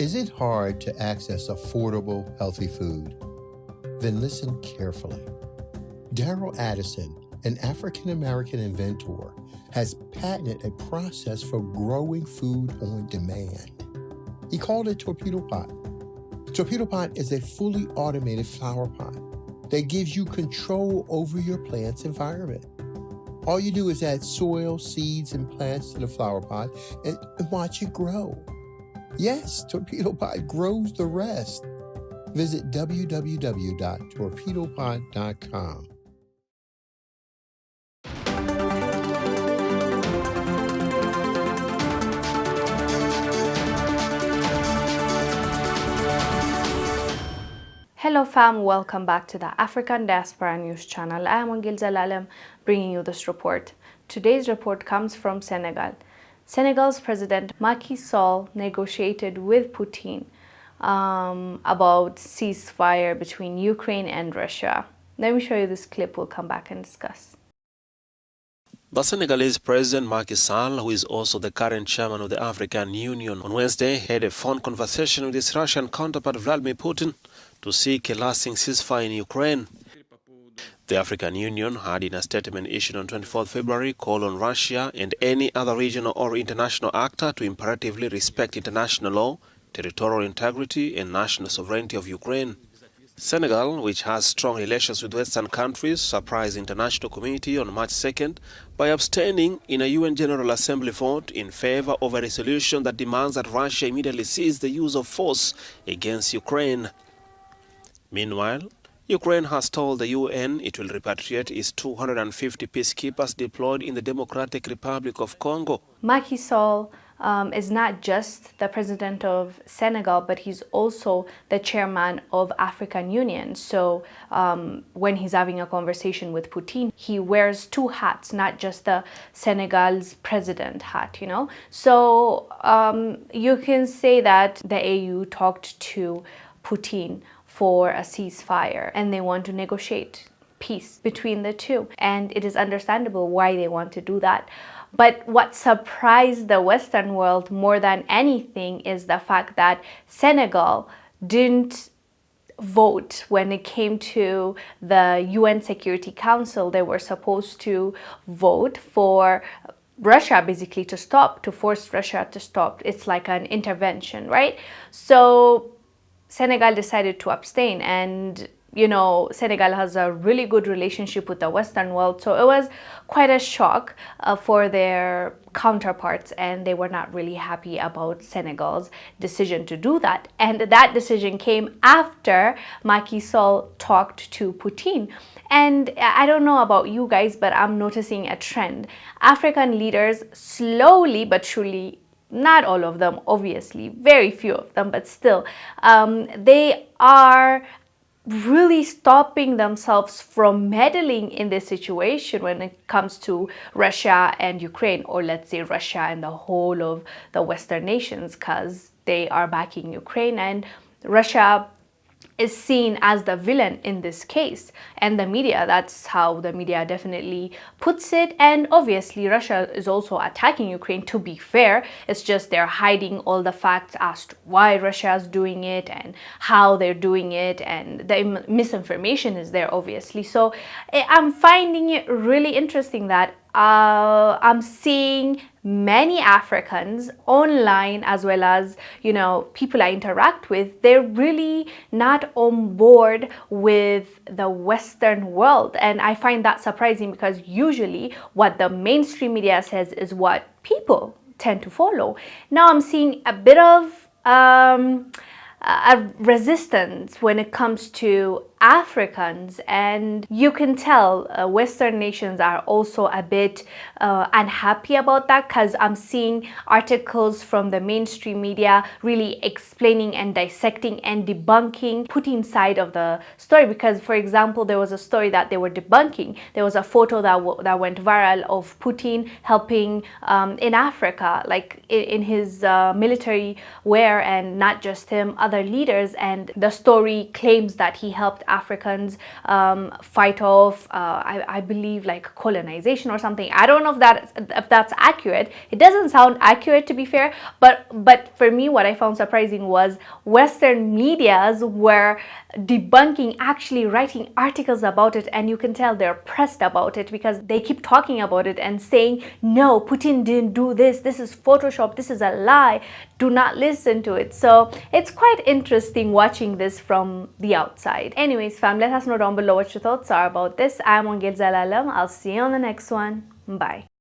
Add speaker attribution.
Speaker 1: Is it hard to access affordable, healthy food? Then listen carefully. Daryl Addison, an African-American inventor, has patented a process for growing food on demand. He called it Torpedo Pot. Torpedo Pot is a fully automated flower pot that gives you control over your plant's environment. All you do is add soil, seeds, and plants to the flower pot and watch it grow. Yes, Torpedo Pot grows the rest. Visit www.torpedopot.com.
Speaker 2: Hello fam, welcome back to the African Diaspora News channel. I am Wongel Zelalem bringing you this report. Today's report comes from Senegal. Senegal's President Macky Sall negotiated with Putin about ceasefire between Ukraine and Russia. Let me show you this clip, we'll come back and discuss.
Speaker 3: The Senegalese President Macky Sall, who is also the current chairman of the African Union, on Wednesday had a phone conversation with his Russian counterpart Vladimir Putin to seek a lasting ceasefire in Ukraine. The African Union had, in a statement issued on 24 February, called on Russia and any other regional or international actor to imperatively respect international law, territorial integrity and national sovereignty of Ukraine. Senegal, which has strong relations with Western countries, surprised the international community on March 2nd by abstaining in a UN General Assembly vote in favor of a resolution that demands that Russia immediately cease the use of force against Ukraine. Meanwhile, Ukraine has told the UN it will repatriate its 250 peacekeepers deployed in the Democratic Republic of Congo.
Speaker 2: Macky Sall is not just the president of Senegal, but he's also the chairman of African Union. So when he's having a conversation with Putin, he wears two hats, not just the Senegal's president hat, you know. So you can say that the AU talked to Putin for a ceasefire and they want to negotiate peace between the two. And it is understandable why they want to do that. But what surprised the Western world more than anything is the fact that Senegal didn't vote when it came to the UN Security Council. They were supposed to vote for Russia basically to stop, to force Russia to stop. It's like an intervention, right? So Senegal decided to abstain, and you know, Senegal has a really good relationship with the Western world, so it was quite a shock for their counterparts, and they were not really happy about Senegal's decision to do that. And that decision came after Macky Sall talked to Putin. And I don't know about you guys, but I'm noticing a trend. African leaders slowly but surely, not all of them, obviously, very few of them, but still, they are really stopping themselves from meddling in this situation when it comes to Russia and Ukraine, or let's say Russia and the whole of the Western nations, because they are backing Ukraine, and Russia is seen as the villain in this case. And the media, that's how the media definitely puts it. And obviously Russia is also attacking Ukraine, to be fair. It's just they're hiding all the facts as to why Russia is doing it and how they're doing it, and the misinformation is there obviously. So I'm finding it really interesting that I'm seeing many Africans online, as well as, you know, people I interact with, they're really not on board with the Western world. And I find that surprising, because usually what the mainstream media says is what people tend to follow. Now I'm seeing a bit of a resistance when it comes to Africans, and you can tell Western nations are also a bit unhappy about that, because I'm seeing articles from the mainstream media really explaining and dissecting and debunking Putin's side of the story. Because, for example, there was a story that they were debunking. There was a photo that went viral of Putin helping in Africa, like in his military wear, and not just him, other other leaders, and the story claims that he helped Africans fight off, I believe, like colonization or something. I don't know if that's accurate. It doesn't sound accurate, to be fair, but for me, what I found surprising was Western medias were debunking, actually writing articles about it, and you can tell they're pressed about it because they keep talking about it and saying, no, Putin didn't do this, this is Photoshop, this is a lie, do not listen to it. So it's quite interesting watching this from the outside. Anyways, fam, let us know down below what your thoughts are about this. I'm Wongel Zelalem. I'll see you on the next one. Bye.